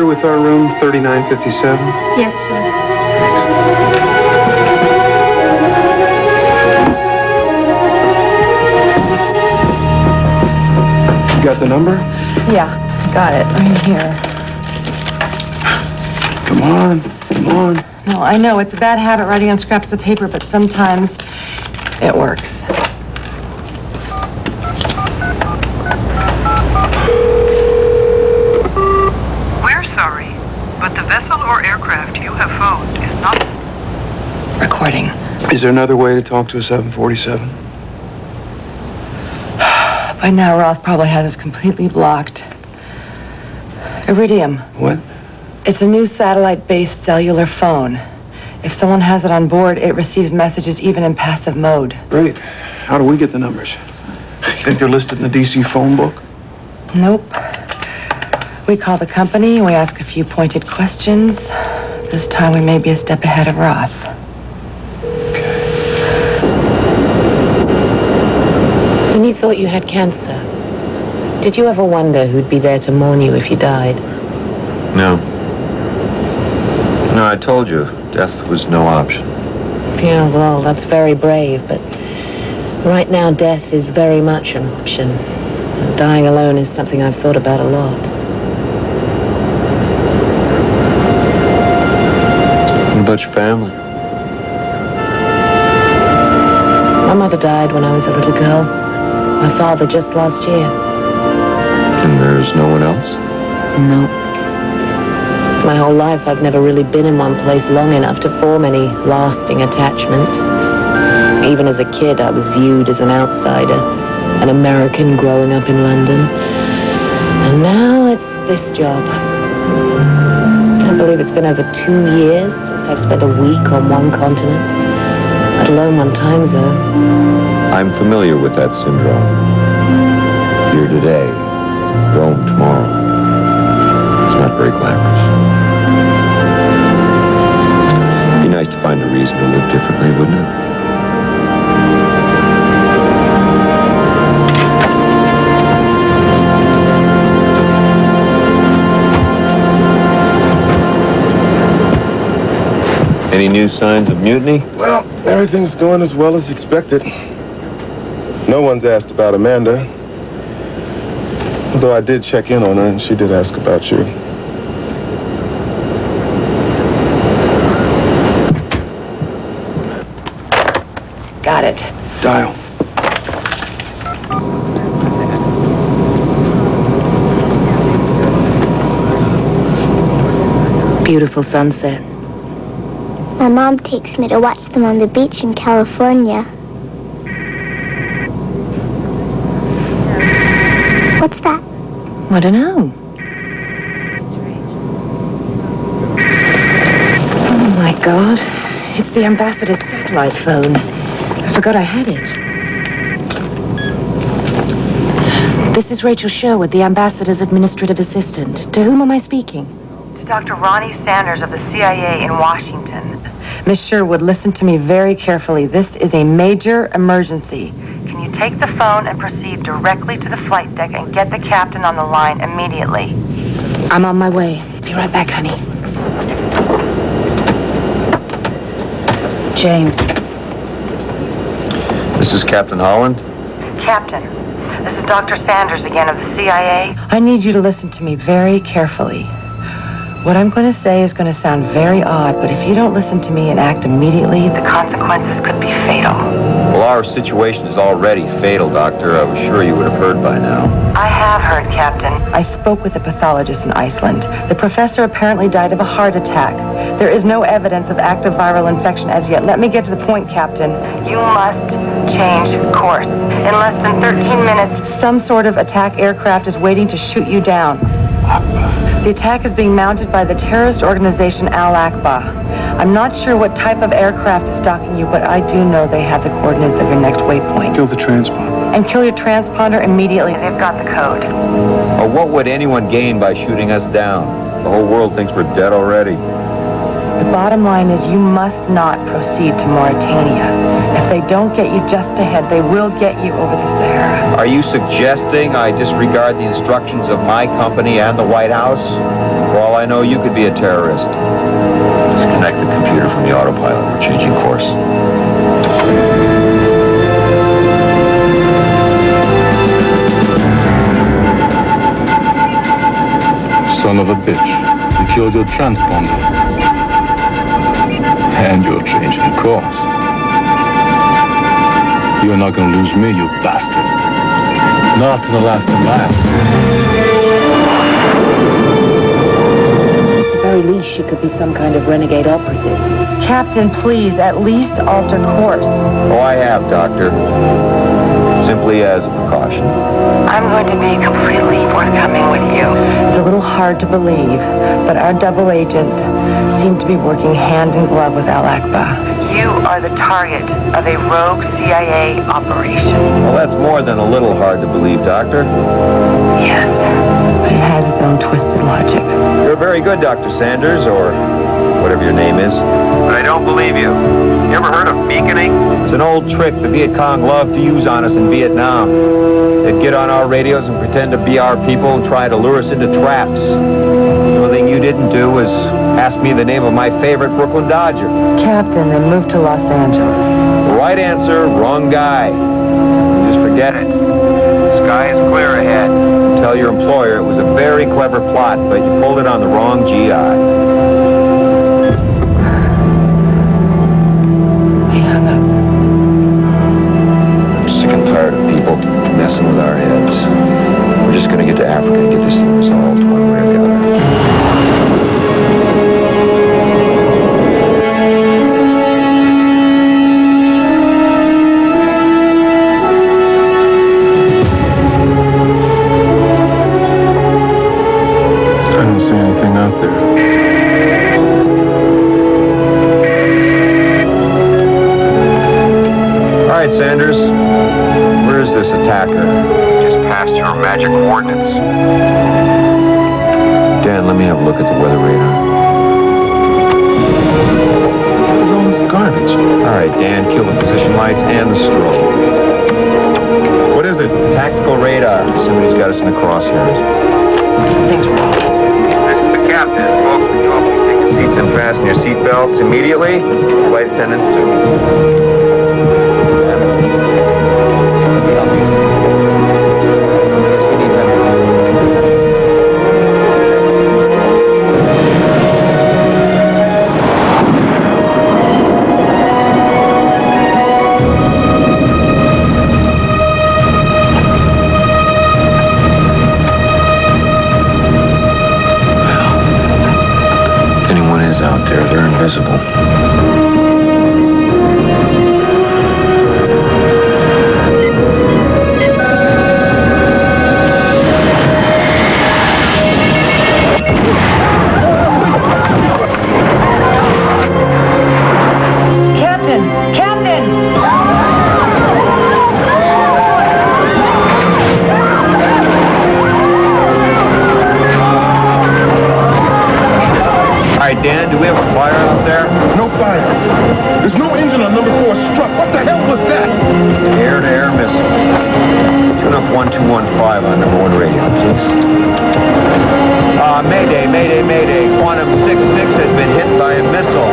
with our room 3957? Yes, sir. You got the number? Yeah, got it. Right here. Come on, come on. No, I know. It's a bad habit writing on scraps of paper, but sometimes it works. We're sorry, but the vessel or aircraft you have phoned is not... Recording. Is there another way to talk to a 747? By now, Roth probably has us completely blocked. Iridium. What? It's a new satellite-based cellular phone. If someone has it on board, it receives messages even in passive mode. Great. How do we get the numbers? You think they're listed in the DC phone book? Nope. We call the company and we ask a few pointed questions. This time we may be a step ahead of Roth. When you thought you had cancer, did you ever wonder who'd be there to mourn you if you died? No. No, I told you, death was no option. Yeah, well, that's very brave, but right now death is very much an option. And dying alone is something I've thought about a lot. What about your family? My mother died when I was a little girl. My father just last year. And there's no one else? No. My whole life, I've never really been in one place long enough to form any lasting attachments. Even as a kid, I was viewed as an outsider, an American growing up in London. And now it's this job. I can't believe it's been over 2 years since I've spent a week on one continent, let alone one time zone. I'm familiar with that syndrome. Here today, Rome tomorrow. It's not very glamorous. It'd be nice to find a reason to live differently, wouldn't it? Any new signs of mutiny? Well, everything's going as well as expected. No one's asked about Amanda. Although I did check in on her, and she did ask about you. Got it. Dial. Beautiful sunset. My mom takes me to watch them on the beach in California. What's that? I don't know. Oh my God. It's the ambassador's satellite phone. I forgot I had it. This is Rachel Sherwood, the ambassador's administrative assistant. To whom am I speaking? To Dr. Ronnie Sanders of the CIA in Washington. Miss Sherwood, listen to me very carefully. This is a major emergency. Can you take the phone and proceed directly to the flight deck and get the captain on the line immediately? I'm on my way. Be right back, honey. James. This is Captain Holland? Captain, this is Dr. Sanders again of the CIA. I need you to listen to me very carefully. What I'm going to say is going to sound very odd, but if you don't listen to me and act immediately, The consequences could be fatal. Well, our situation is already fatal, Doctor. I was sure you would have heard by now. I have heard, Captain. I spoke with a pathologist in Iceland. The professor apparently died of a heart attack. There is no evidence of active viral infection as yet. Let me get to the point, Captain. You must change course. In less than 13 minutes, Some sort of attack aircraft is waiting to shoot you down. The attack is being mounted by the terrorist organization Al-Aqba. I'm not sure what type of aircraft is stalking you, but I do know they have the coordinates of your next waypoint. Kill the transponder. And kill your transponder immediately. they've got the code. Or what would anyone gain by shooting us down? The whole world thinks we're dead already. The bottom line is you must not proceed to Mauritania. If they don't get you just ahead, they will get you over the Sahara. Are you suggesting I disregard the instructions of my company and the White House? For all I know, you could be a terrorist. Disconnect the computer from the autopilot. We're changing course. Son of a bitch. You killed your transponder. And you're changing course. You're not gonna lose me, you bastard. Not to the last mile. At the very least, she could be some kind of renegade operative. Captain, please, at least alter course. Oh, I have, Doctor. Simply as a precaution. I'm going to be completely forthcoming with you. It's a little hard to believe, but our double agents seem to be working hand in glove with Al-Aqba. You are the target of a rogue CIA operation. Well, that's more than a little hard to believe, Doctor. Yes. But it has its own twisted logic. You're very good, Dr. Sanders, or whatever your name is. But I don't believe you. You ever heard of beaconing? It's an old trick the Viet Cong loved to use on us in Vietnam. They'd get on our radios and pretend to be our people and try to lure us into traps. The only thing you didn't do was ask me the name of my favorite Brooklyn Dodger. Captain, they moved to Los Angeles. Right answer, wrong guy. Just forget it. The sky is clear ahead. Tell your employer it was a very clever plot, but you pulled it on the wrong GI. Tired of people messing with our heads. We're just going to get to Africa and get this thing resolved one way or the other. I don't see anything out there. All right, Sanders. Where's this attacker? Just past your magic coordinates. Dan, let me have a look at the weather radar. What is all this garbage? All right, Dan, kill the position lights and the strobe. What is it? Tactical radar. Somebody's got us in the crosshairs. Something's wrong. This is the captain. Folks, can you all please take your seats and fasten your seat belts immediately? Flight attendants too. Out there, they're invisible. Dan, do we have a fire out there? No fire. There's no engine on number 4 struck. What the hell was that? Air-to-air missile. Tune up 1215 on number 1 radio, please. Mayday, mayday, mayday. Quantum 66 has been hit by a missile.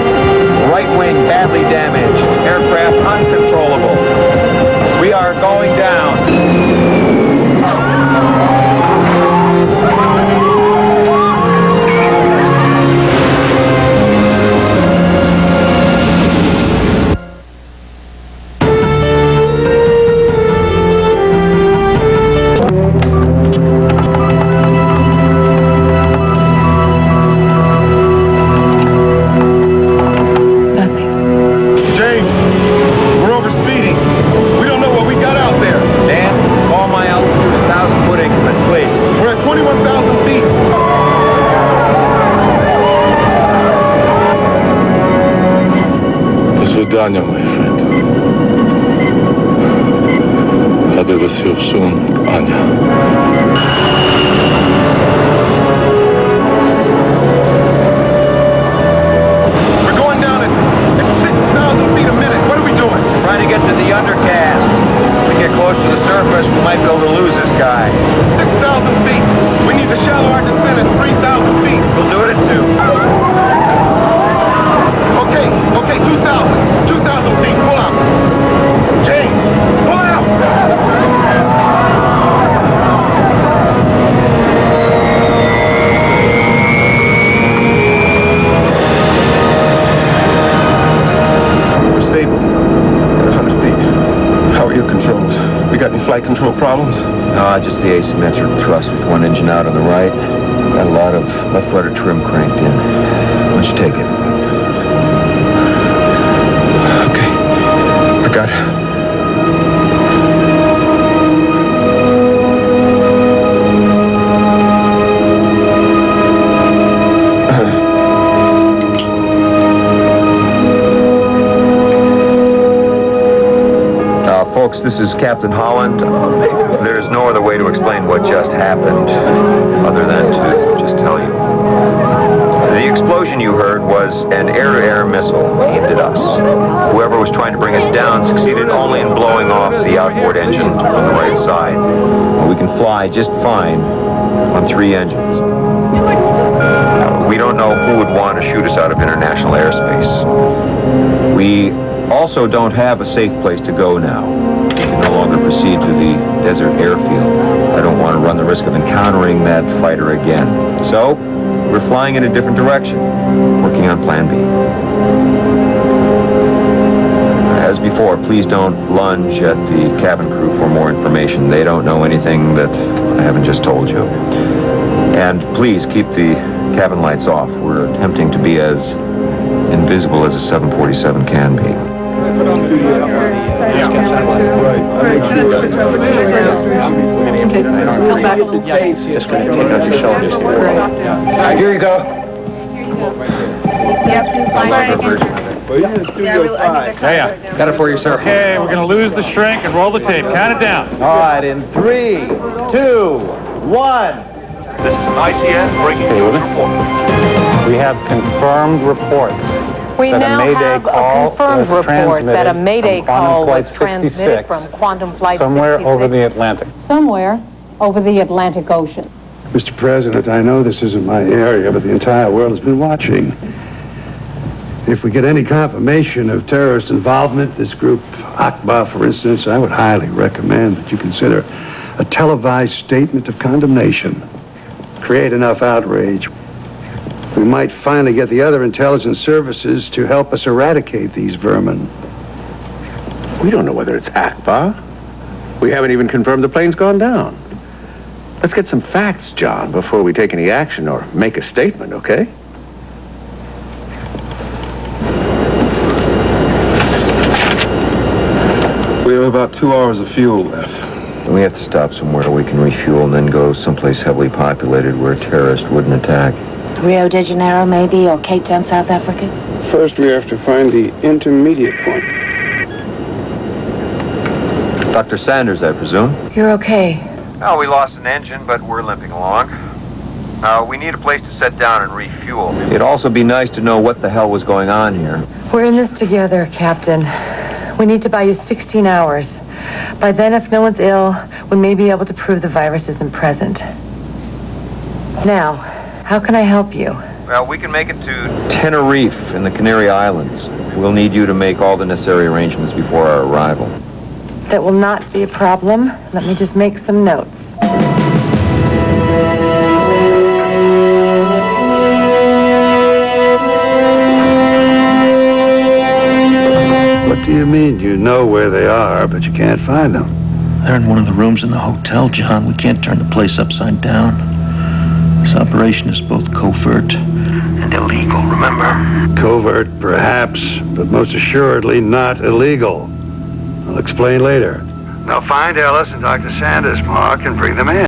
Right wing badly damaged. Aircraft uncontrollable. We are going down. Anya, my friend. I'll be with you soon, Anya. asymmetric thrust with one engine out on the right. Got a lot of left rudder trim cranked in. Why don't you take it? Okay. I got it. Folks, this is Captain Holland. There's no other way to explain what just happened other than to just tell you. The explosion you heard was an air-to-air missile aimed at us. Whoever was trying to bring us down succeeded only in blowing off the outboard engine on the right side. We can fly just fine on 3 engines. We don't know who would want to shoot us out of international airspace. We also don't have a safe place to go now. We can no longer proceed to the desert airfield. I don't want to run the risk of encountering that fighter again. So, we're flying in a different direction, working on Plan B. As before, please don't lunge at the cabin crew for more information. They don't know anything that I haven't just told you. And please keep the cabin lights off. We're attempting to be as invisible as a 747 can be. Come back a little bit. Just going to take out your cell just here you go. Yeah. Got it for you, sir. Okay, we're going to lose the shrink and roll the tape. Count it down. All right, in 3, 2, 1. This is ICS breaking news report. We have confirmed reports. We that now a Mayday have call a confirmed was report that a Mayday from Quantum call Flight was transmitted 66, from Quantum Flight somewhere 66. over the Atlantic. Somewhere over the Atlantic Ocean. Mr. President, I know this isn't my area, but the entire world has been watching. If we get any confirmation of terrorist involvement, this group, Akbar, for instance, I would highly recommend that you consider a televised statement of condemnation. Create enough outrage. We might finally get the other intelligence services to help us eradicate these vermin. We don't know whether it's Akbar. We haven't even confirmed the plane's gone down. Let's get some facts, John, before we take any action or make a statement, okay? We have about 2 hours of fuel left. We have to stop somewhere we can refuel and then go someplace heavily populated where a terrorist wouldn't attack. Rio de Janeiro, maybe, or Cape Town, South Africa? First, we have to find the intermediate point. Dr. Sanders, I presume? You're okay. Oh, we lost an engine, but we're limping along. We need a place to set down and refuel. It'd also be nice to know what the hell was going on here. We're in this together, Captain. We need to buy you 16 hours. By then, if no one's ill, we may be able to prove the virus isn't present. Now, how can I help you? Well, we can make it to Tenerife in the Canary Islands. We'll need you to make all the necessary arrangements before our arrival. That will not be a problem. Let me just make some notes. What do you mean you know where they are, but you can't find them? They're in one of the rooms in the hotel, John. We can't turn the place upside down. This operation is both covert and illegal, remember? Covert, perhaps, but most assuredly not illegal. I'll explain later. Now find Ellis and Dr. Sanders, Mark, and bring them in.